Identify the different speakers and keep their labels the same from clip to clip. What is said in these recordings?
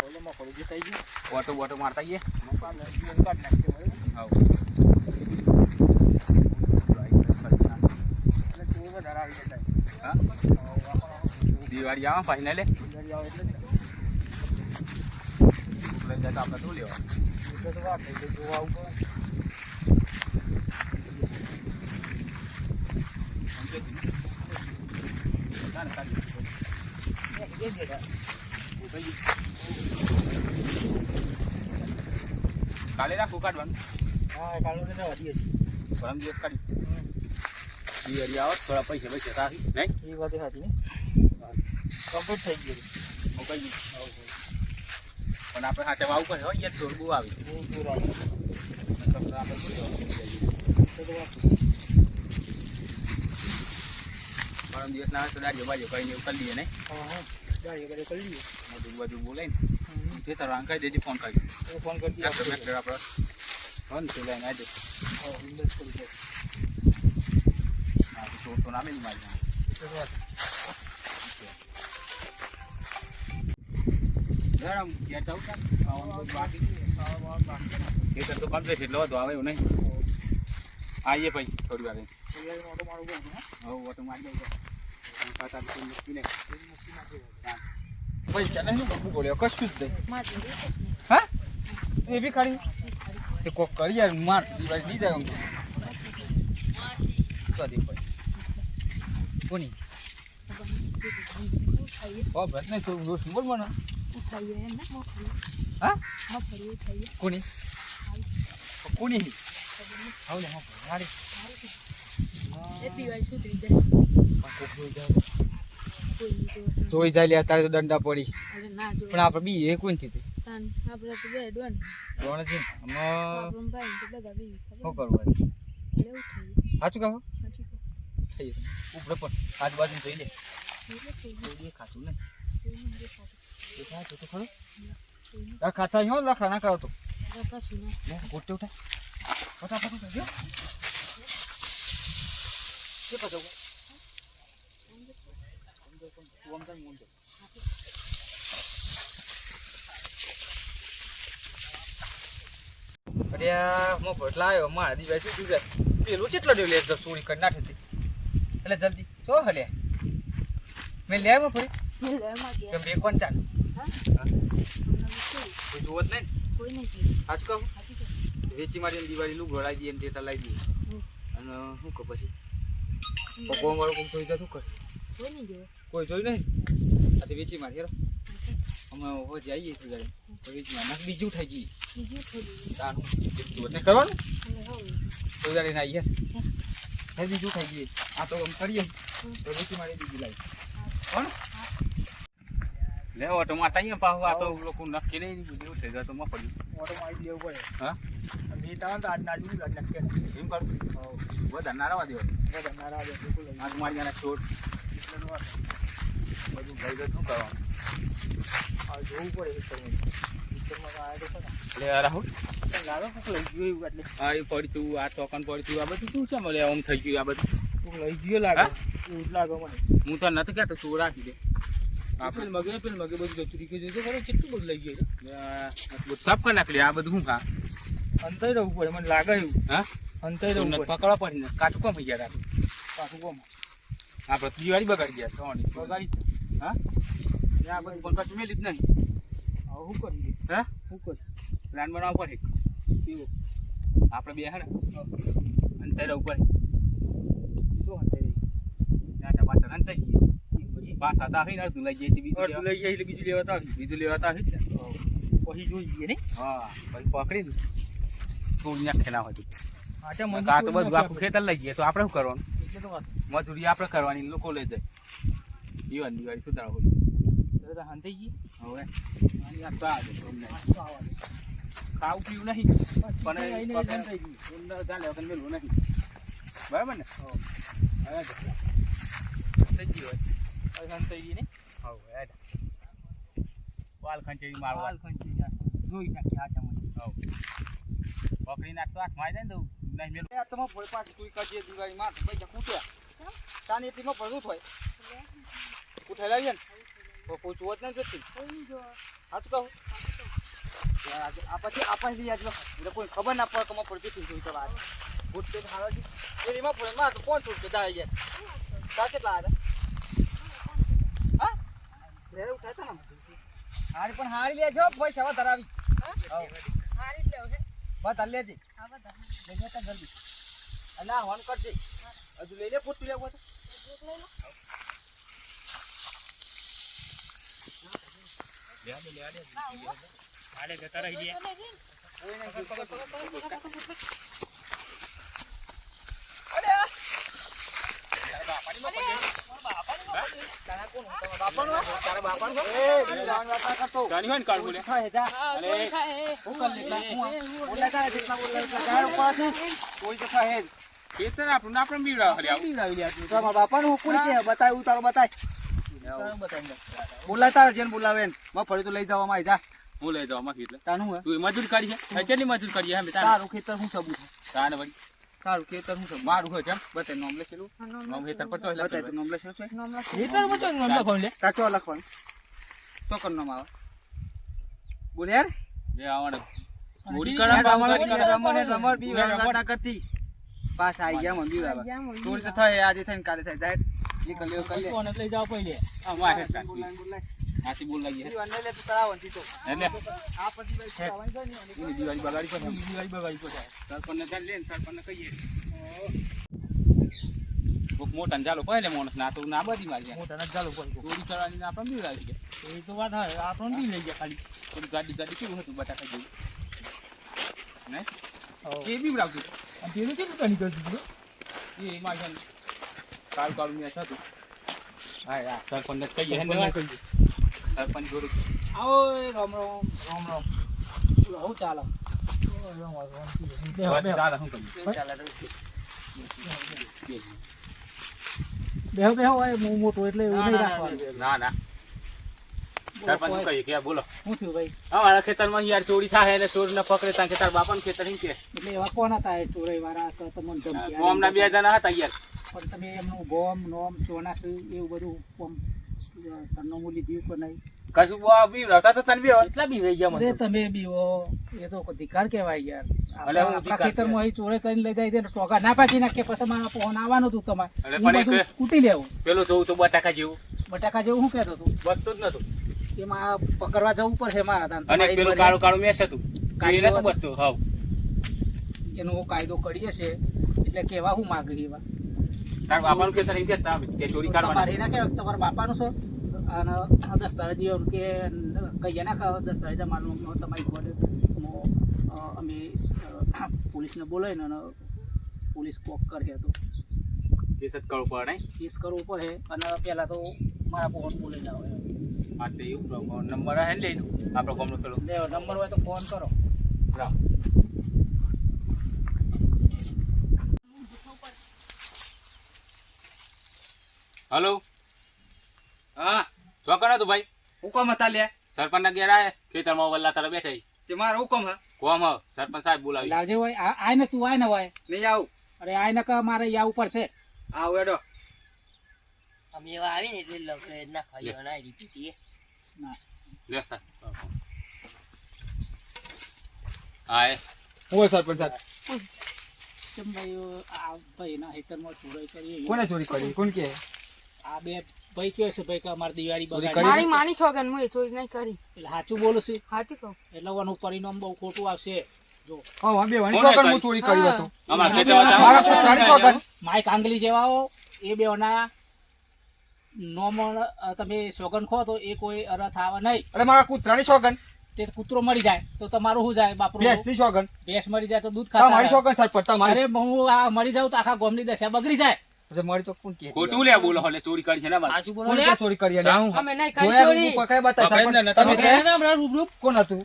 Speaker 1: Auto બોટો મારતા ગયે દિવાળી આવે ફાઇનલે આપણે શું લેવા કાલે રાખું કાઢવાનું પરમ દિવસ કાઢી દિવાળી આવો થોડા પૈસા પૈસા રાખી નહીં
Speaker 2: એ વાત સાચી ને કમ્પ્લીટ થઈ ગયું
Speaker 1: મોકલી પણ આપણે હાથે આવું પડે હોય યાર થોડું બહુ આવી આપણે પરમ દિવસ ના તો દાડીઓ બાજુ કરીને એવું કરી લઈએ નહીં
Speaker 2: દાડીઓ કરી લઈએ
Speaker 1: બધું બોલાય ને જે તારો આંકાઈ દેજે ફોન કરી
Speaker 2: ફોન કરી
Speaker 1: આપણે ફોન તો લઈને આવી દે તો નામે નહીં મારી ગરમ ક્યાં ચાવું ખેતર તો કમ્પ્લીટ એટલે વધુ આવે એવું નહીં આવીએ ભાઈ થોડી વાર ઓટો મારી
Speaker 2: પૈસા નહીં બબુ બોલ્યો કશું જ નહીં હા એ બી ખાડી તે કોક કરી યાર માર દિવાળી લીધા હું કરી ભાઈ કોની ઓ બસ નહીં તો દોસ્ત બોલ મને હા કોની કોની આવલે હા મારી
Speaker 3: એ દિવાળી સુધરી જાય
Speaker 2: જોઈ જાય લે તારે તો દંડા પડી
Speaker 3: અરે ના જો
Speaker 2: પણ આપણે બી એ કોણ કીધું
Speaker 3: તાન આપણે તો બે ડોન
Speaker 2: કોણ છે અમે
Speaker 3: આપણો ભાઈ તો બધા બી
Speaker 2: શું કરવું
Speaker 3: લેવું થઈ
Speaker 2: સાચું કહો
Speaker 3: સાચું કહો
Speaker 2: થઈ ઉપર પણ આજુબાજુ જોઈ લે
Speaker 3: એટલે
Speaker 2: ખાતું ને દેખાય તો ખરો આ ખાતા હો લખા ના કરો તો
Speaker 3: કશું ના
Speaker 2: ગોટે ઉઠા ફટાફટ જો કે પાછો અરે મો લાવ્યો મારા દિવાળી શું જાય પેલું કેટલો દેવ લે ચોરી કરી નાખી હતી એટલે જલ્દી જો હલે મેં લે આવ્યો ફરી કેમ બે કોણ ચાલ કોઈ જોવો જ નહીં
Speaker 3: કોઈ નહીં
Speaker 2: આજ કહું વેચી મારીને દિવાળી નું ઘોડાઈ દઈએ ને ટેટા લાવી દઈએ અને શું કહું પછી પપ્પા મારું કોઈ જોઈ જતું કર
Speaker 3: કોઈ નહીં જોવે
Speaker 2: કોઈ જોઈ નહીં આ તો વેચી મારી હેરો અમે હો જઈએ છીએ ઘરે તો વેચી મારી બીજું થઈ ગઈ
Speaker 3: બીજું થોડું
Speaker 2: તારું એટલું ને કરવાનું
Speaker 3: હવે હવે
Speaker 2: તો જાણે ના યાર હે બીજું થઈ ગઈ આ તો આમ કરીએ તો વેચી મારી બીજી લાવી કોણ
Speaker 1: લે ઓટો મારતા અહીંયા પાછું આ તો લોકો નક્કી નહીં બધું થઈ જાય તો માં પડ્યું
Speaker 2: ઓટો મારી દેવું પડે
Speaker 1: હા
Speaker 2: એ તાવ તો આજના આજુ નક્કી
Speaker 1: એમ કરું બધા નારાવા દેવા
Speaker 2: બધા નારા દે બિલકુલ
Speaker 1: આજ મારી જાણે છોડ બધું ભાઈ શું કરવાનું
Speaker 2: આ જોવું પડે વિસ્તારમાં આવ્યા તો ખરા
Speaker 1: લે રાહુલ
Speaker 2: લાવે કોક લઈ ગયો એવું એટલે
Speaker 1: આ એ પડતું આ ચોકન પડતું આ બધું શું છે મળે આમ થઈ ગયું આ બધું
Speaker 2: કોક લઈ ગયો લાગે એવું જ લાગે મને
Speaker 1: હું તો નથી કહેતો તું રાખી દે
Speaker 2: આપણે મગે બધું જતું રહી ગયું ખબર કેટલું બધું લઈ ગયું
Speaker 1: બધું સાફ કરી નાખલી આ બધું શું ખા
Speaker 2: અંતર રહેવું પડે મને લાગે એવું
Speaker 1: હા
Speaker 2: અંતર રહેવું પડે
Speaker 1: પકડવા પડી ને કાચું કોમ થઈ ગયા રાખું
Speaker 2: પાછું કોમ
Speaker 1: આપણે દિવાળી બગાડી ગયા થવાની
Speaker 2: બગાડી
Speaker 1: હા આ બધું પણ કશું મેલી જ નહીં
Speaker 2: હવે શું કરીએ
Speaker 1: હા
Speaker 2: શું કરીએ
Speaker 1: પ્લાન બનાવવા પડે
Speaker 2: કેવો
Speaker 1: આપણે બે હે ને અંતર ઉપર
Speaker 2: શું અંતર
Speaker 1: નાટા પાછળ અંતર જઈએ પાછા તો આવીને અડધું લઈ જઈએ બીજું
Speaker 2: લઈ જાય એટલે બીજું લેવા આવી
Speaker 1: બીજું લેવાતા આવી જ ને
Speaker 2: પછી જોઈ જઈએ નહીં
Speaker 1: હા પછી પકડી દઉં થોડું નાખે ના હોય
Speaker 2: આટા મને
Speaker 1: આ તો બધું આખું ખેતર લઈ જઈએ તો આપણે શું કરવાનું
Speaker 2: એટલે તો વાત
Speaker 1: મજૂરી આપણે કરવાની લોકો લઈ જાય જીવન દિવાળી સુધારો હોય
Speaker 2: તો હંતાઈ ગઈ
Speaker 1: હવે આ તો આવે ખાવું પીવું નહીં પણ ચાલે વખત મેળવું નહીં બરાબર ને હવે
Speaker 2: થઈ ગઈ હોય હંતાઈ ગઈ ને
Speaker 1: હવે વાલ ખંચેરી મારવા
Speaker 2: હાલ ખંચી જોઈ નાખી આટામાં
Speaker 1: પકડી નાખતો હાથ મારી જાય ને તો નહીં મેળવું
Speaker 2: આ તમારે ભોય પાછી તું કરજે દિવાળી માં પૈસા કૂટ્યા તાની એટલીમાં ભરવું હોય ઉઠાઈ લાવીએ ને કોઈ ચોત નહીં જોતી
Speaker 3: કોઈ નહીં જો
Speaker 2: સાચું કહું આ પછી લઈ આવજો એટલે કોઈ ખબર ના પડે કે માં પડતી થઈ જોઈ તો વાત ભૂત પેટ હાલો છે એ એમાં પડે માર તો કોણ છૂટ કે દા યાર સાચે લા હા લેરે ઉઠાતા ના હારી પણ હારી લેજો ભાઈ સવા ધરાવી
Speaker 3: હારી જ લેવ છે
Speaker 2: બસ હાલ લેજે
Speaker 3: હા બધા
Speaker 2: લેજે તો જલ્દી અલા હોન કરજે હજુ લઈ લે ફૂટ લેવો તો
Speaker 3: લઈ લો
Speaker 1: આડે જતા રહી ગયા
Speaker 2: કોઈ નહીં
Speaker 1: જાની હોય ને કાળ બોલે
Speaker 3: હા કોઈ ખાય
Speaker 2: કોઈ તો થાય જ
Speaker 1: ખેતર આપણું આપણે બીવડાવ હરી આવું
Speaker 2: તમારા બાપાનું હું કોણ કે બતાય ઉતારો બતાય બોલાય તારે જેને બોલાવે ને મફળી તો લઈ જવામાં આવી જા
Speaker 1: હું લઈ જાઉં આમાં એટલે
Speaker 2: તાનું હે
Speaker 1: તું મજૂર કરી છે કેટલી મજૂર કરી હે
Speaker 2: તારું ખેતર હું સબૂત
Speaker 1: તાને વળી
Speaker 2: તારું ખેતર હું સબૂત
Speaker 1: મારું હોય છે
Speaker 2: બતાય નામ લખેલું
Speaker 1: નામ ખેતર પર તો
Speaker 2: બતાય તો નામ લખેલું છે
Speaker 1: ખેતર પર તો નામ લખો લે
Speaker 2: કાચો લખવાનું તો કર નામ આવે બોલ યાર
Speaker 1: જે આવડે ચોરી
Speaker 2: રમણ બી ના કરતી પાસ આવી ગયા મમ્મી બાબા ચોરી તો થાય આજે થઈને કાલે થાય જાય એ કર લે
Speaker 1: લઈ જાવ પહેલે આ વાહે
Speaker 2: બોલાય બોલાય
Speaker 1: આથી બોલ લાગી
Speaker 2: તું અન્ને લે તું તરાવન તીતો
Speaker 1: એટલે
Speaker 2: આ પછી ભાઈ તરાવન છે ને
Speaker 1: એની દિવાળી બગાડી પડે દિવાળી બગાડી પડે સરપંચને ચાલ લે સરપંચને કહીએ કોક મોટા ને ચાલો પહેલે મોણસ ના તો ના બધી મારી જાય મોટા ને ચાલો કોઈ ચોરી કરવાની ને આપણે બી લાગી ગયા એ તો વાત હા આપણને બી લઈ ગયા ખાલી થોડી ગાડી કેવું હતું બટાકા જેવું ને એ બી લાગતું પેલું કેટલું કણી કરતું એ મારી કાળું કાળું મેં હતું હા યાર સરપંચને કહીએ હે ને સરપંચ જોડે
Speaker 2: આવો રામ રામ રામ રામ હું ચાલો
Speaker 1: ચાલે શું કરીએ
Speaker 2: બેહો બેહો હોય મોટો એટલે એવું નહીં રાખવાનું
Speaker 1: ના ના સરપંચ શું કહીએ કે બોલો
Speaker 2: શું થયું ભાઈ
Speaker 1: અમારા ખેતરમાં યાર ચોરી થાય ને ચોર ને પકડે ત્યાં કે તાર બાપાનું ખેતર એમ કે
Speaker 2: એટલે એવા કોણ હતા એ ચોરાઈ વાળા તો તમને ધમકી
Speaker 1: ગામના 2 જણા હતા યાર
Speaker 2: પણ તમે એમનું ગોમ નોમ ચોનાસ એવું બધું સરનામું લીધું કે નહીં
Speaker 1: કશું બી રહેતા તો તને બી એટલા બી વહી ગયા
Speaker 2: અરે તમે બીવો એ તો ધિકાર કહેવાય યાર
Speaker 1: અલે હું
Speaker 2: આપણા ખેતરમાં અહીં ચોરે કરીને લઈ જાય તો ટોકા ના પાકી નાખે પછી મારા ફોન આવવાનું હતું તમારે
Speaker 1: અલે પણ એક
Speaker 2: કૂટી લેવું
Speaker 1: પેલું જોવું તો બટાકા જેવું
Speaker 2: બટાકા જેવું શું કહેતો હતું
Speaker 1: બચતું જ નતું
Speaker 2: એમાં પકડવા જવું પડશે મારા
Speaker 1: અને પેલું કાળું કાળું મેસ હતું કાઢી નતું બચતું હાવ
Speaker 2: એનો કાયદો કરીએ છે એટલે કેવા હું માગી એવા
Speaker 1: તાર બાપાનું ખેતર એમ કે ચોરી
Speaker 2: તમારે
Speaker 1: કાઢવાની
Speaker 2: એના કહેવાય તમારા બાપાનું છો અને દસ્તાવેજીઓ કે કહીએ ના કહો દસ્તાવેજ મારું તમારી ઘરે અમે પોલીસને બોલાવીને અને પોલીસ કોક કરે તો
Speaker 1: કેસ જ કરવું પડે
Speaker 2: કેસ કરવું પડે અને પહેલાં તો મારા ફોન બોલાવી જાવ
Speaker 1: માટે એવું નંબર હે લઈ લો આપણો ગામનો પેલો
Speaker 2: લેવો નંબર હોય તો ફોન કરો
Speaker 1: લાવ હલો
Speaker 2: હા
Speaker 1: ચોકણ હતું ભાઈ
Speaker 2: હુકમ હતા લે
Speaker 1: સરપંચ ના ઘેર આયા ખેતરમાં વલ્લા તારા બેઠા
Speaker 2: તે મારો હુકમ હા
Speaker 1: કોમ હ સરપંચ સાહેબ બોલાવી
Speaker 2: લાવજે હોય આય ને તું આય ને હોય નહીં આવું અરે આય ને કે મારે યા ઉપર છે આવ એડો
Speaker 3: અમે એવા આવી ને એટલે લખે ના ખાઈ ના રીપીટી
Speaker 2: ના
Speaker 1: લે સર આય
Speaker 2: હું સરપંચ સાહેબ કેમ ભાઈ આ ભાઈ ના હેતરમાં ચોરી કરી કોને ચોરી કરી કોણ કે આ બે ભાઈ કહે છે ભાઈ કે અમારી દિવાળી બગાડી
Speaker 3: મારી માની છોકન હું એ ચોરી નહીં કરી
Speaker 2: એટલે સાચું બોલું છું
Speaker 3: સાચું કહું
Speaker 2: એટલે વાનું પરિણામ બહુ ખોટું આવશે જો
Speaker 4: હા બે વણી છોકર હું ચોરી કરી હતો
Speaker 1: અમારા
Speaker 4: મારા પુત્રાની છોકર
Speaker 2: માઈક આંગલી જેવાઓ એ બેઓના નોમ તમે સોગન ખો તો એ કોઈ અરથ આવે નહીં
Speaker 4: અરે મારા કૂતરાની છોકર
Speaker 2: તે કૂતરો મરી જાય તો તમારું શું જાય બાપરો
Speaker 4: ભેંસની છોકર
Speaker 2: ભેંસ મરી જાય તો દૂધ
Speaker 4: મારી
Speaker 2: ખાતા
Speaker 4: છોકર સરપંચ તમારે
Speaker 2: અરે હું આ મરી જાઉં તો આખા ગામની દશા બગડી જાય
Speaker 4: અરે મારી તો કોણ કે
Speaker 1: ખોટું લે બોલો હલે ચોરી કરી છે ને મારે
Speaker 3: સાચું બોલો
Speaker 4: કોણ
Speaker 3: લે
Speaker 4: કે ચોરી કરી
Speaker 1: જાઉં.
Speaker 3: અમે નહીં કરી
Speaker 4: જોયા
Speaker 3: ચોરી
Speaker 4: હું પકડાય બતા
Speaker 1: પકડાય
Speaker 4: સરપંચ
Speaker 1: ને,
Speaker 4: તમે
Speaker 1: તમે
Speaker 4: કે કોણ હતું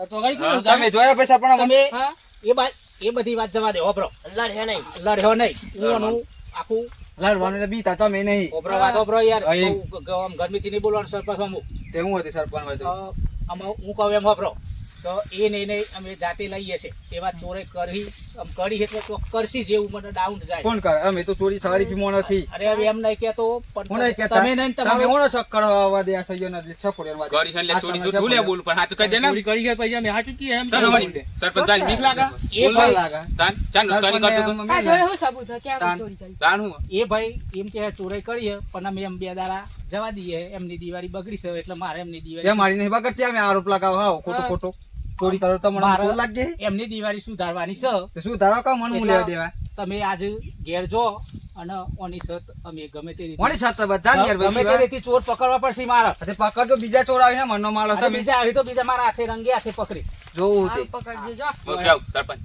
Speaker 3: તો ગાડી કોણ
Speaker 4: તમે જોયા પૈસા પણ
Speaker 2: તમે
Speaker 3: હા
Speaker 2: એ બધી વાત જવા દે ઓબરો
Speaker 3: લડ હે નહીં
Speaker 2: લડ્યો નહીં હું આનું આખું
Speaker 4: લડવાને બીતા તમે નહીં
Speaker 2: ઓબરો વાત ઓબરો યાર
Speaker 4: અહીં.
Speaker 2: બહુ ગરમીથી નહીં બોલવાનું સરપંચ અમુક
Speaker 4: તે હું હતી સરપંચ હોય તો
Speaker 2: આમાં હું કહું એમ ઓબરો તો એ નહીં અમે જાતે લઈએ છે એવા ચોરે કરી એટલે તો કરશી જેવું મને ડાઉન જાય.
Speaker 4: કોણ કરે? અમે તો ચોરી સારી પી મોણસ છીએ.
Speaker 2: અરે હવે એમ નહીં કહેતો
Speaker 4: કોણ
Speaker 2: પણ
Speaker 4: નહીં કહેતા?
Speaker 2: તમે નહીં
Speaker 4: તમે
Speaker 2: તમારે
Speaker 4: મોણો શક કરવા દે આ સહ્યો નથી છપોડે વાદે.
Speaker 1: ગોરી છે એટલે ચોરી તો તું લે બોલ પણ હાચું કહી દે ને
Speaker 5: ચોરી કરી છે પછી અમે સાચું કીએ એમ
Speaker 1: તને વળી સરપંચ તારી બીક લાગે
Speaker 2: એ ભાઈ
Speaker 4: લાગે.
Speaker 1: તાન ચાલ નોકરી કરતો તું
Speaker 5: આ જોડે શું સબૂત છે કે આ
Speaker 4: તાન.
Speaker 5: ચોરી કરી
Speaker 1: તાન હું
Speaker 2: એ ભાઈ એમ કે ચોરી કરીએ પણ અમે એમ 2 દાડા જવા દઈએ એમની દિવાળી બગડી છે એટલે મારે એમની
Speaker 4: જે
Speaker 2: દિવાળી
Speaker 4: મારી નહીં બગડતી અમે આરોપ લગાવો હાવ ખોટો ખોટો ચોરી કરો તો મને
Speaker 2: મારે-
Speaker 4: ચોર લાગે.
Speaker 2: એમની દિવાળી સુધારવાની છે.
Speaker 4: તો શું ધારો કા મન હું લેવા દેવા?
Speaker 2: તમે આજે ઘેર જો અને ઓની સત અમે ગમે તે રીતે
Speaker 4: મોડી સાથે બધા ને યાર
Speaker 2: ગમે તે રીતે ચોર પકડવા પડશે મારે.
Speaker 4: તે પકડ તો બીજા ચોર આવીને મનનો માળો
Speaker 2: અને
Speaker 4: તમે
Speaker 2: બીજા આવી તો બીજા મારા હાથે રંગે હાથે પકડી.
Speaker 4: જોવું તે.
Speaker 5: હાલ પકડજો જો
Speaker 1: હું જાઉં સરપંચ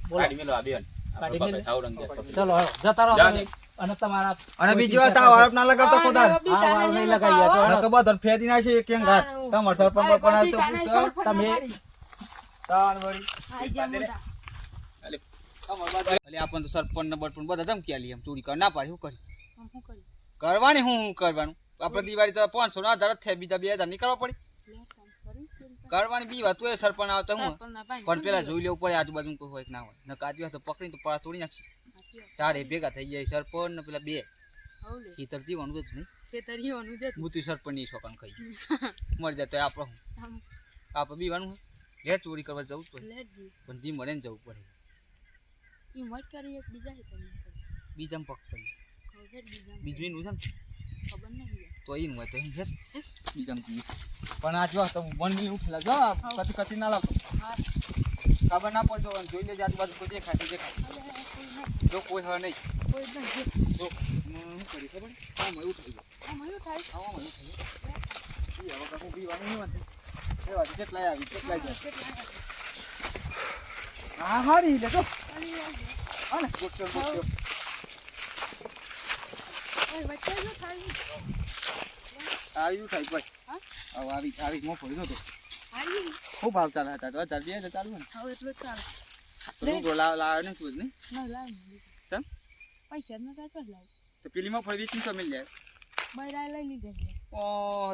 Speaker 2: બોલો.
Speaker 1: ગાડી મેલો આ બેન
Speaker 2: ગાડી મેલો.
Speaker 1: આવું રંગે
Speaker 2: ચલો હવે જતા રહો
Speaker 1: જા
Speaker 2: તમે. અને તમારા
Speaker 4: અને બીજી વાત આ આરોપ ના લગાવતા ખોદાર.
Speaker 2: હા, વાળ નહીં લગાવી તો
Speaker 4: નકર બધા ફેદી નાખી એક એક હાથ. તમાર સરપંચ પણ આવતો પૂછો.
Speaker 2: તમે
Speaker 4: તાણ વળી.
Speaker 5: આઈ જા મોટા
Speaker 4: અલે આપણ તો સરપંચ ને બટપણ બધા ધમકી આલી એમ ચોરી કર ના પાડી શું કરી
Speaker 5: આમ શું કર્યું
Speaker 4: કરવાની હું કરવાનું આપણે દિવાળી તો 500 ના આધાર જ થાય બીજા 2000 નહીં કરવા પડે
Speaker 5: લે કામ કર્યું ચોરી કરી
Speaker 4: કરવાની બી વાત હોય સરપંચ આવતા હું
Speaker 5: પણ ના ભાઈ
Speaker 4: પણ પેલા જોઈ લેવું પડે આજુબાજુ કોઈ હોય કે ના હોય નકર આજુબાજુ તો પકડીને તો પાળા તોડી નાખશે ચારે ભેગા થઈ જાય સરપંચ ને પેલા બે
Speaker 5: હવલે
Speaker 4: ખેતર જીવવાનું જ નહીં
Speaker 5: ખેતરીઓનું જ હતું.
Speaker 4: મૂતી સરપંચ ની છોકરાને ખાઈ મરી જાય તો આપણે હું
Speaker 5: આમ
Speaker 4: આપણે બીવાનું હોય લે ચોરી કરવા જવું જ પડે
Speaker 5: લે જી
Speaker 4: પણ જી મળે ને જવું પડે
Speaker 5: ઈ મોજ કરી એક બીજા હે તમને
Speaker 4: બીજામાં પકડી
Speaker 5: ખબર બીજા
Speaker 4: બીજું એનું છે ને
Speaker 5: ખબર નહીં
Speaker 4: તો એનું હોય તો એ છે
Speaker 1: બીજામ જી
Speaker 4: પણ આ જો તો મન ની ઉઠેલા જો કતી કતી ના લાવતો
Speaker 5: હા
Speaker 4: ખબર ના પડતો હોય જોઈ લેજે આજુબાજુ કોઈ દેખાય તો દેખાય
Speaker 5: અલે કોઈ નહીં
Speaker 4: જો કોઈ હોય નહીં
Speaker 5: કોઈ નહીં
Speaker 4: જો હું કરી ખબર આમ એવું થઈ ગયું
Speaker 5: આમ એવું થાય
Speaker 4: આમ એવું થઈ ગયું ઈ હવે કાકો બીવાનું નહીં વાંધે એ વાત કેટલાય આવી કેટલાય જાય હા હારી લે તો હા ને ગોટો ગોટો
Speaker 5: ઓય વચ્ચે શું થાય
Speaker 4: આવ્યું થાય ભાઈ
Speaker 5: હા
Speaker 4: હવે આવી મો પડ્યો તો
Speaker 5: આવી
Speaker 4: ખૂબ ભાવ ચાલે હતા તો 1000 ચાલુ ને
Speaker 5: હવે એટલું જ ચાલે
Speaker 4: તો રૂગો લાવ ને તું જ નહીં
Speaker 5: ના લાવ
Speaker 4: કેમ
Speaker 5: પૈસા ન કાચો લાવ
Speaker 4: તો પેલીમાં ફરી વેચી તો મિલ જાય
Speaker 5: બૈરા લઈ લીધે છે
Speaker 4: ઓ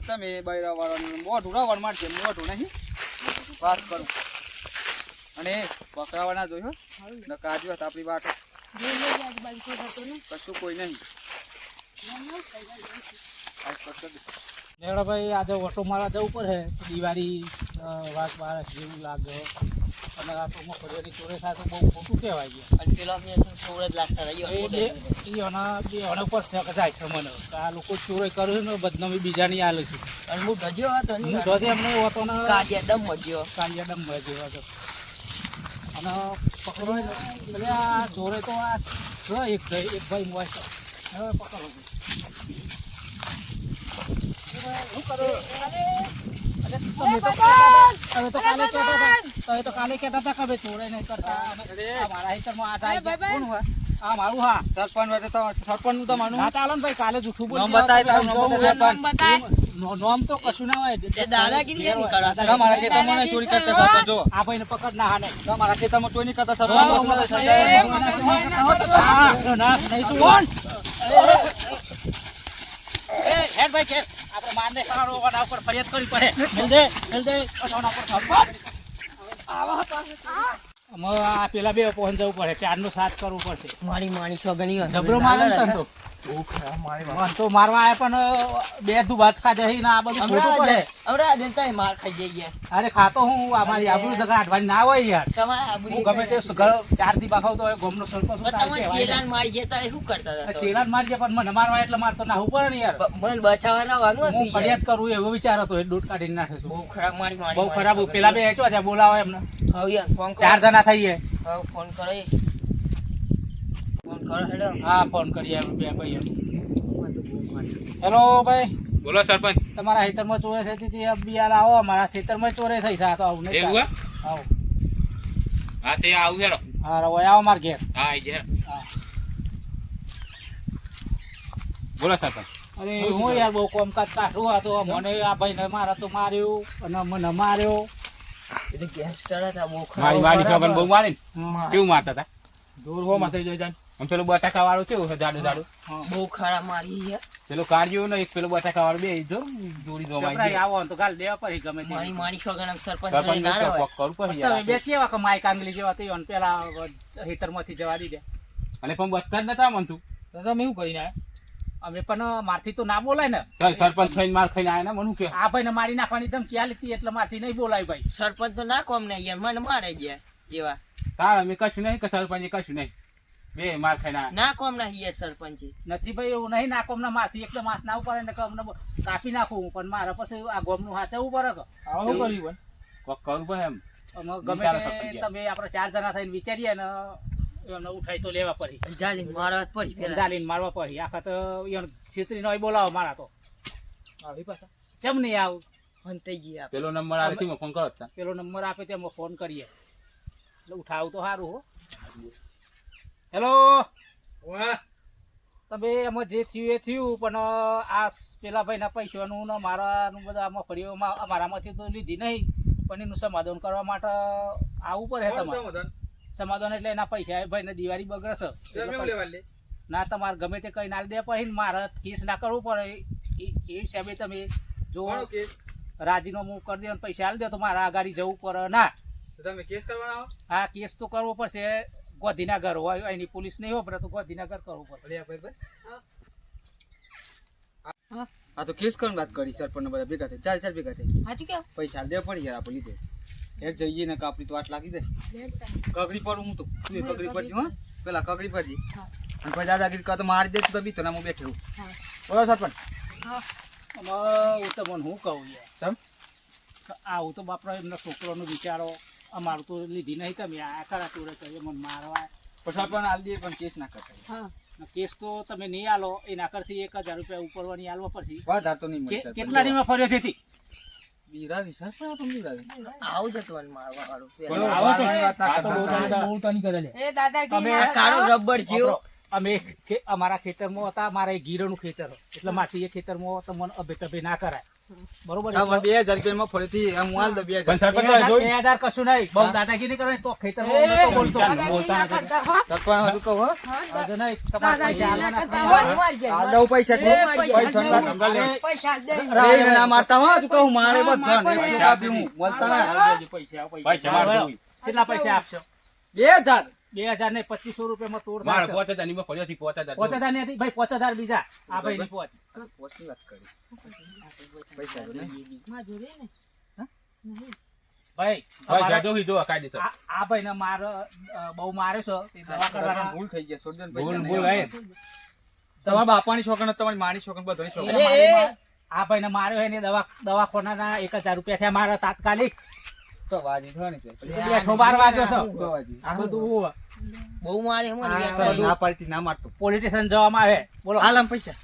Speaker 4: તમે બૈરા વાળાનું મોઢું રાવણ મારશે મોઢું નહીં વાત કરું અને પકડાવાના જોયો
Speaker 5: હવે
Speaker 4: ન કાજુ હતા આપણી વાત
Speaker 5: જોઈ લેજે આજુબાજુ કોઈ થતો નહીં
Speaker 4: કશું કોઈ નહીં
Speaker 5: એમ ન થાય
Speaker 4: આજ પકડ દે.
Speaker 2: લેવડો ભાઈ આજે ઓટો મારવા જવું પડે દિવાળી વાત બારસ જેવું લાગે અને આ તો મફળિયાની ચોરે થાય તો બહુ ખોટું કહેવાય છે.
Speaker 3: અને પેલો અમે તો 16 જ લાગતા હતા
Speaker 2: એ બે એના ઉપર શક જાય છે મને કે આ લોકો ચોરી કરે ને બદનામી બીજાની આલે છે.
Speaker 3: અને હું ગજ્યો હતો
Speaker 2: હું
Speaker 3: ને
Speaker 2: જોજે એમને ઓટો ને
Speaker 3: કાલિયા દમ મળ્યો
Speaker 2: કાલિયા ડમ જેવા છે અને પકડો ને એટલે આ ચોરે તો આ જો એક ભાઈ મોય છે હવે પકડો શું કરો તમે તો કાલે કહેતા હતા કે ભાઈ ચોરે નહીં કરતા આ મારા હિતરમાં આ જાય છે. કોણ હોય? આ મારું હા
Speaker 4: સરપંચ હોય તો સરપંચ નું તો માનું
Speaker 2: ના ચાલો ને ભાઈ કાલે જૂઠું બોલી
Speaker 4: નામ બતાય તારું નામ બતાય સરપંચ
Speaker 2: નોમ તો કશું ના હોય
Speaker 3: તે દાદાગીરી કેમ કરો?
Speaker 4: તમારા ખેતરમાં નહીં ચોરી કરતા સરપંચ જો
Speaker 2: આ ભાઈને પકડ ના હાને
Speaker 4: તમારા ખેતરમાં ચોરી નહીં કરતા
Speaker 2: ફરિયાદ કરવી પડે આ પેલા બે પહોંચ જવું પડે 4 નો 7 કરવું પડશે
Speaker 3: મારી માણી છોગણી હતી.
Speaker 2: જબરો મારે ને તને તો મન તો મારવા આયા પણ બે દુબાત ખાધે હી ના આ બધું ખોટું પડે
Speaker 3: હમણાં દેનતા માર ખાઈ જઈએ
Speaker 2: અરે ખાતો હું અમારી આબરૂ જગા અઠવાડી ના હોય યાર
Speaker 3: તમારે
Speaker 2: હું
Speaker 3: આબરૂ
Speaker 2: ગમે તે 4 દી બાખાવતો હોય ગોમનો સરપંચ હું તારે
Speaker 3: તમે
Speaker 2: કહેવાય
Speaker 3: ચેલાન મારી જતા એ શું કરતા હતા તો?
Speaker 2: ચેલા જ મારજે પણ મને મારવા એટલે મારતો ના હું પડે ને યાર
Speaker 3: મને બચાવવા વાનું
Speaker 2: હું
Speaker 3: હતું યાર.
Speaker 2: ફરિયાદ કરું એવો વિચાર હતો એ દૂધ કાઢીને નાખે તો
Speaker 3: બહુ ખરાબ મારી મારી
Speaker 2: બહુ ખરાબ પેલા બે હેચો છે બોલાવો એમને
Speaker 3: હવે યાર ફોન કરો.
Speaker 2: 4 જણા થઈએ
Speaker 3: હવે ફોન કરો એ. ફોન કરો હેડો
Speaker 2: હા ફોન કરીએ આપણે બે ભાઈઓ હેલો ભાઈ
Speaker 1: બોલો સરપંચ
Speaker 2: તમારા ખેતરમાં ચોરી થતી હતી બિયાલ આવો અમારા ખેતરમાં ચોરી થઈ છે આ તો આવું નહીં
Speaker 1: એવું હે?
Speaker 2: આવો
Speaker 1: હા તે આવું હેડો
Speaker 2: હા રવો આવો માર ઘેર
Speaker 1: હા આઈ જા
Speaker 2: હા
Speaker 1: બોલો સરપંચ
Speaker 2: અરે હું યાર બહુ કોમકાજ કાઢું આ તો મને આ ભાઈને મારા તો માર્યું અને મને માર્યો
Speaker 3: એ તો ગેંગસ્ટર હતા બહુ ખરાબ.
Speaker 1: મારી મારી છોકરાને બહુ મારે ને
Speaker 2: હા.
Speaker 1: કેવું મારતા હતા
Speaker 2: દૂર હો માથે જોઈ જાય
Speaker 1: આમ પેલું બટાકા વાળું કેવું છે જાડું જાડું
Speaker 2: હા
Speaker 3: બહુ ખરાબ મારી યાર.
Speaker 1: પેલો કાઢ્યો ને એક પેલો બટાકા વાળો બે જો જોડી દો
Speaker 2: જબરાઈ આવો ને તો ગાલ દેવા પડે ગમે તે
Speaker 3: મારી મારી શોગન આમ સરપંચ
Speaker 1: સરપંચ
Speaker 3: જોડે ના રહે.
Speaker 1: કરું પછી
Speaker 2: તમે બે ચેવા કે માઈક આંગલી જેવા તઈ પેલા હેતરમાંથી જવા દીધે
Speaker 1: અને પણ બચતા જ નતા મનતું
Speaker 4: તો તમે શું કરીને આયા?
Speaker 2: અમે પણ મારથી તો ના બોલાય ને
Speaker 1: સરપંચ થઈને માર ખાઈને આયા ને મને કે
Speaker 2: આ ભાઈને મારી નાખવાની ધમકી આલી હતી એટલે મારથી નહીં બોલાય ભાઈ.
Speaker 3: સરપંચ તો ના કોમ ને યાર મને મારે ગયા એવા
Speaker 1: તાર અમે કશું નહીં કે સરપંચ કશું નહીં બે માર ખાઈને આયા
Speaker 3: ના કોમ ના યાર સરપંચ
Speaker 2: નથી ભાઈ એવું નહીં નાકોમના મારથી એકદમ હાથ ના ઉપર ને કે અમને કાપી નાખું પણ મારા પછી આ ગોમનું હાચવવું પડે કે
Speaker 4: આવો શું કર્યું પણ?
Speaker 1: કોક કરું ભાઈ એમ
Speaker 2: અમે ગમે
Speaker 1: વિચારો
Speaker 2: તે
Speaker 1: સફળ ગયા.
Speaker 2: તમે આપણે 4 જણા થઈને વિચારીએ ને એમને ઉઠાઈ તો લેવા પડી
Speaker 3: જાલી મારવા પડી પેલા
Speaker 2: જાલીને મારવા પડી આખા તો એને છેતરીને હોય બોલાવો મારા તો
Speaker 4: આવી પાછા
Speaker 2: કેમ નહીં આવું
Speaker 3: હંતાઈ આપ
Speaker 1: પેલો નંબર આવે તેમાં ફોન કરો તા
Speaker 2: પેલો નંબર આપે તેમાં ફોન કરીએ એટલે ઉઠાવું તો સારું હો. હેલો તમે એમાં જે થયું એ થયું પણ આ પેલા ભાઈના પૈસાનું ને મારાનું બધા આમાં ફળીઓમાં અમારામાંથી તો લીધી નહીં પણ એનું સમાધાન કરવા માટે આવવું પડે તમારે સમાધાન એટલે એના પૈસા એ ભાઈને દિવાળી બગડશે એટલે પૈસા- ના તમારે ગમે તે કઈ ના દે પછી મારે કેસ ના કરવું પડે એ હિસાબે તમે જો રાજીનામું કરી દે અને પૈસા આલી દે તો મારા આગાડી જવું પડે ના
Speaker 4: તમે કેસ કરવાના
Speaker 2: હા કેસ તો કરવો પડશે ગોધીનગર હોય એની પોલીસ નહીં હોય તો ગોધીનગર કરવું પડે.
Speaker 4: આ તો કેસ કરવાની વાત કરી સરપંચ બધા ભેગા થઈ ચાર ભેગા થઈ
Speaker 5: સાચું કેવું
Speaker 4: પૈસા દેવા પડી યાર આપણે લીધે યાર જઈએ ને કાપડી તો વાટ લાગી દે કગડી પર હું તો તું કગડી પર હા પેલા કગડી પર જી
Speaker 5: હા.
Speaker 4: અને પછી દાદાગીરી કા તો મારી દે તો બી તો હું બેઠો રહું
Speaker 5: હા.
Speaker 4: બરાબર સરપંચ
Speaker 5: હા
Speaker 2: હું તો મને શું કહું યાર આવું તો બાપરા એમના છોકરાનો વિચારો અમારું તો લીધી નહીં તમે આ ખરા ચોરે કરીએ મને મારવા
Speaker 4: પછી સરપંચ આલ દે પણ કેસ ના કરતા
Speaker 5: હા
Speaker 2: કેસ તો તમે નહીં આલો એના કરતી 1000 રૂપિયા ઉપરવાની આલવા પડશે
Speaker 4: વધારે તો નહીં મળે સરપંચ
Speaker 2: કેટલાની ફર્યો હતી
Speaker 4: બીરાવી સરપંચ તમે બીરાવી
Speaker 3: આવું જતું અને મારવા વાળું
Speaker 4: બોલો,
Speaker 3: પેલા.
Speaker 4: આવો તો વાત ના
Speaker 1: આ તો
Speaker 4: કરતા.
Speaker 1: બહુ તાની કરે લે
Speaker 5: એ દાદાગીરી
Speaker 2: તમે
Speaker 3: આ કાળો રબર જેવો
Speaker 2: અમે અમારા ખેતરમાં હતા મારા ગીરનું ખેતર એટલે માથી એ ખેતરમાં તો મને અભે તભે ના કરાય બરોબર
Speaker 4: હા, પણ 2000 રૂપિયામાં ફરીથી આમ હું આલ દઉં 2000
Speaker 1: પણ સરપંચ જોઈ
Speaker 2: 2000 કશું નહીં બહુ દાદાગીરી કરે તો ખેતરમાં હું નતો બોલતો
Speaker 1: બોલતા
Speaker 5: ના કરતા હો.
Speaker 4: સરપંચ હજુ કહો હો.
Speaker 2: આજે નહીં તમારે પૈસા આલવાના
Speaker 5: દાદાગીરી
Speaker 2: ખરા.
Speaker 5: ના કરતા હો.
Speaker 3: મારી જાય,
Speaker 4: આલ દઉં પૈસા થી.
Speaker 3: એ મારી
Speaker 4: પૈસા
Speaker 3: જાય.
Speaker 4: ના-
Speaker 1: સમજા લે
Speaker 3: પૈસા દે
Speaker 4: લઈને ના મારતા હો હજુ કહું મારે બધા ને એક એક આપી હું બોલતા ના
Speaker 1: પૈસા માર જોઈ
Speaker 2: કેટલા પૈસા આપશો
Speaker 4: 2000
Speaker 2: 2000 ને 2500 રૂપિયામાં તોડ
Speaker 1: માર
Speaker 2: થશે.
Speaker 1: પોતે તની માં પડ્યો થી પોતે જ હતો.
Speaker 2: 5000 નથી ભાઈ 5000 બીજા આ ભાઈ ની પોત
Speaker 4: પોતની વાત કરી પૈસા તો નહીં.
Speaker 5: માં જોડે ને નહીં.
Speaker 2: ભાઈ
Speaker 1: ભાઈ
Speaker 2: અમારા-
Speaker 1: જાજો હી જો કાયદેસર
Speaker 2: આ ભાઈ ને માર બહુ માર્યો છે તે દવા કરવાના
Speaker 4: ભૂલ થઈ ગયા છોડ દે ને
Speaker 1: ભૂલ
Speaker 4: પૈસા
Speaker 1: ભૂલ
Speaker 4: નહીં.
Speaker 1: હે
Speaker 4: તમારા બાપાની છોકરા તમારી માની છોકરા બધાની છોકરા
Speaker 2: આ ભાઈ ને માર્યો એને દવાખાના 1000 રૂપિયા થયા મારા તાત્કાલિક
Speaker 4: તો વાજી થયો ને તે.
Speaker 2: બેઠો 12 વાગ્યો છે
Speaker 4: તો વાજી.
Speaker 2: આ બધું
Speaker 3: બહુ મારે મને
Speaker 2: આ
Speaker 3: યાર.
Speaker 2: બધું-
Speaker 4: ના પાડતી ના મારતો
Speaker 2: પોલીસ સ્ટેશન જવામાં આવે બોલો
Speaker 4: હાલ આમ પૈસા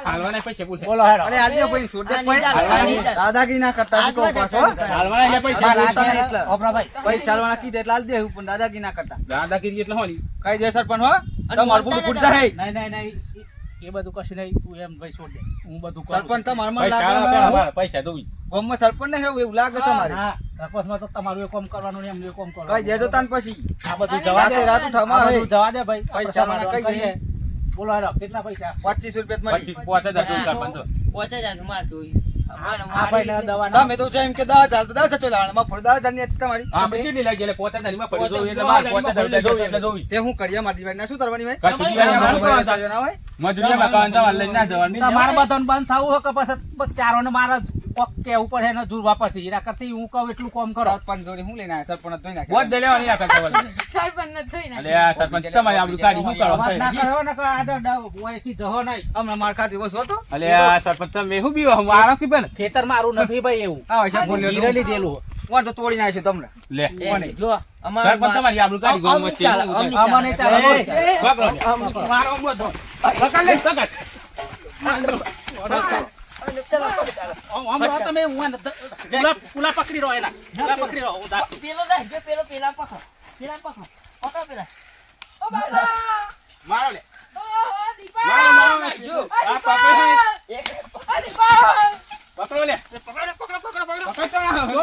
Speaker 1: હાલવાના પૈસા બોલ
Speaker 2: બોલો હેડો
Speaker 4: અરે આલ દે પૈસા છોડ દે
Speaker 3: આ નહીં ચાલે, આ નહીં ચાલે.
Speaker 4: દાદાગીરી ના કરતા હજુ કહું પાછો હો.
Speaker 1: હાલવાના એટલે પૈસા
Speaker 2: મારા
Speaker 4: બોલતા નહીં
Speaker 2: હાથે
Speaker 4: એટલે.
Speaker 2: ઓપરા ભાઈ
Speaker 4: પૈસા ચાલવાના કીધે એટલે આલ દે હું પણ દાદાગીરી ના કરતા
Speaker 1: દાદાગીરી એટલે હોની
Speaker 4: કઈ દે સરપંચ હો
Speaker 3: અને
Speaker 4: તમારું
Speaker 3: બોલતા
Speaker 4: બધું
Speaker 3: નતા.
Speaker 4: ફૂટતા હે
Speaker 2: નહીં એ બધું કશું નહીં તું એમ ભાઈ છોડ દે હું બધું કરું.
Speaker 4: સરપંચ તમારે મને
Speaker 1: પૈસા
Speaker 4: લાગે
Speaker 1: આપે
Speaker 4: ને,
Speaker 1: અમારા પૈસા દઉં
Speaker 4: ગામમાં સરપંચ ને એવું લાગે તમારે
Speaker 2: હા સરપંચમાં તો તમારું એ કામ કરવાનું ને એમનું એ કામ
Speaker 4: કઈ
Speaker 2: કરવાનું
Speaker 4: દેજો તાન પછી
Speaker 2: આ બધું જવા દે
Speaker 4: રાતે રાત ઉઠાવવામાં
Speaker 2: આ
Speaker 4: આવે.
Speaker 2: બધું જવા દે ભાઈ
Speaker 4: પૈસા
Speaker 2: આપણે
Speaker 4: વાળા
Speaker 2: સમાધાન
Speaker 4: કઈ
Speaker 2: કરીએ. બોલો હેડો કેટલા પૈસા
Speaker 4: 25 રૂપિયા મળી
Speaker 1: 25 પોતે જ હતું સરપંચ તો.
Speaker 3: પહોંચે જાય તો માર જોઈ. મને
Speaker 2: આ
Speaker 3: મારી
Speaker 2: ભાઈ
Speaker 3: એટલે-
Speaker 2: દવા
Speaker 4: તમે તો જેમ કે 10,000 તો 10,000 લાવવાના માં ફળ 10,000 ની હતી તમારી
Speaker 1: હા પછી કેટલી લાગી એટલે પોતે તની માં પડ્યો જોઈ એટલે માર પોતે જ જોઈ એટલે જોઈ
Speaker 4: તે હું કરીએ મારી દિવાળી ના શું કરવાની ભાઈ
Speaker 1: કશું દિવાળી
Speaker 4: તમારે
Speaker 1: માં
Speaker 4: પૈસા ના હોય
Speaker 1: મજૂરીમાં કાંઈ તો લઈને ના જવાનું
Speaker 2: તમારે બધાને બંધ થવું હોય કે પછી ચારોને મારા કોક કેવું પડે એને જુરવા પડશે એના કરતી હું કહું એટલું કામ કરો
Speaker 4: સરપંચ જોડે હું લઈને આવ્યા સરપંચ ધોઈ
Speaker 1: બોજ
Speaker 4: નાખ્યા
Speaker 1: દે લેવાની આ કરતા વળે.
Speaker 5: સરપંચ ને જોઈ નાખે.
Speaker 1: અલે આ સરપંચ તમારી આબરૂ કાઢી શું કરો
Speaker 2: અવાજ ના કરો ને કે આ ઓયથી જહો નહીં
Speaker 4: હમણાં માર ખાતી બસ હતો
Speaker 1: અલે આ સરપંચ તમે શું બીવો મારો કે બેન
Speaker 2: ખેતર મારું નથી ભાઈ એવું
Speaker 4: હા હોય છે ફોન
Speaker 2: ગીરે
Speaker 4: લ્યો
Speaker 2: લીધેલું
Speaker 4: હું તો તોડી નાખ્યો તમને
Speaker 1: લે
Speaker 3: એ, જો અમારે
Speaker 1: સરપંચ તમારી આબરૂ કાઢી ગયો
Speaker 3: અમને ચાલે, અમને
Speaker 2: અમને
Speaker 3: ચાલે.
Speaker 2: ચાલે.
Speaker 1: પકડો લે. મારો ઉભો થો. પકડ લે પકડ
Speaker 2: હમણાં તમે હું એને પુલા પકડી રહો એના પુલા પકડી રહો હું દાખ.
Speaker 3: પેલો દે, જો પેલો પેલા પકડ. પેલા પકડ. પકડ પેલા.
Speaker 5: ઓ બાબા
Speaker 1: મારો લે
Speaker 5: ઓ દીપા
Speaker 1: મારો જો આ પાપે હે
Speaker 3: એક
Speaker 5: ઓ દીપા
Speaker 1: પકડો લે પકડો પકડો જો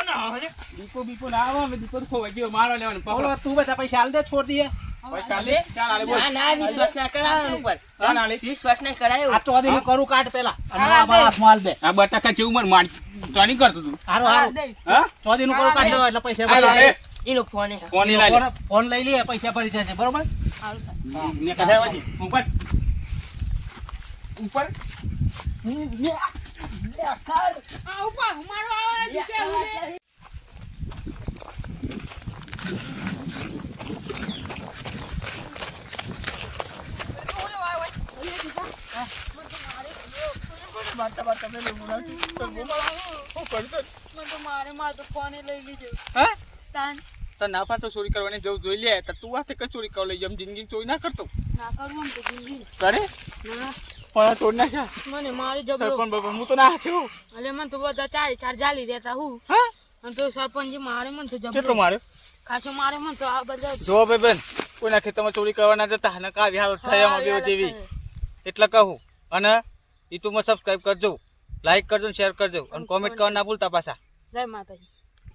Speaker 1: ના દીપો બીપો ના આવો અમે દીપો ખોવાઈ ગયો મારો લેવાનો
Speaker 2: બોલો
Speaker 1: પકડો
Speaker 2: તું બધા પૈસા હાલ દે છોડ દઈએ
Speaker 1: પૈસા લે ચાલ આલે બોલ
Speaker 3: ના ના વિશ્વાસ ના કરાવવાનું ઉપર
Speaker 1: ચાલ આલે
Speaker 3: વિશ્વાસ ના કરાયો
Speaker 2: આ ચોદીનું કરું કાઢ પેલા અને
Speaker 5: હા,
Speaker 2: આ બાપ માલ દે
Speaker 1: આ બટાકા જેવું મને માર ચોની કરતો તું
Speaker 2: હારું
Speaker 5: હા,
Speaker 2: હારું
Speaker 5: દઈ.
Speaker 1: હા
Speaker 2: ચોદીનું કરું કાઢ દો એટલે પૈસા
Speaker 1: હાલો,
Speaker 2: ભરી
Speaker 1: હાલો.
Speaker 2: જાય.
Speaker 3: એનો ફોન હે
Speaker 1: ફોન લઈ લે
Speaker 2: ફોન લઈ લઈએ પૈસા ભરી જાય છે બરોબર
Speaker 5: સારું, સારું.
Speaker 1: ને કઢાય વાજી ઉપર ઉપર
Speaker 5: આ ઉપર હુમારો આવે છે, કે હું લે? મને તો મારે તો ફોને લઈ લીધો.
Speaker 4: હા
Speaker 5: તાન
Speaker 4: તો ના પાછો ચોરી કરવાની જવું જોઈ લે તો તું આ કઈ ચોરી કરવા લઈ જમ જિંદગી ચોરી ના કરતો
Speaker 5: ના કરું આમ તો જિંદગી.
Speaker 4: કરે
Speaker 5: ના,
Speaker 4: પણ તોડ ના છે
Speaker 5: મને મારે જબરો.
Speaker 4: સરપંચ બાબા હું તો ના છું
Speaker 5: એટલે મને તો બધા ચારે ચાર જાલી દેતા હું.
Speaker 4: હા
Speaker 5: અને તો સરપંચજી મારે મને તો
Speaker 4: કેટલો
Speaker 5: જબરો.
Speaker 4: માર્યો
Speaker 5: ખાસો મારે મને તો આ બધા
Speaker 4: જો ભાઈ બેન કોઈના ખેતરમાં ચોરી કરવાના જતા અને કાવી હાલત થાય એમાં બેવ જેવી એટલે કહું અને યુટ્યુબમાં સબસ્ક્રાઇબ કરજો લાઈક કરજો શેર કરજો અને કોમેન્ટ કરવા ના ભૂલતા પાછા
Speaker 5: જય માતાજી.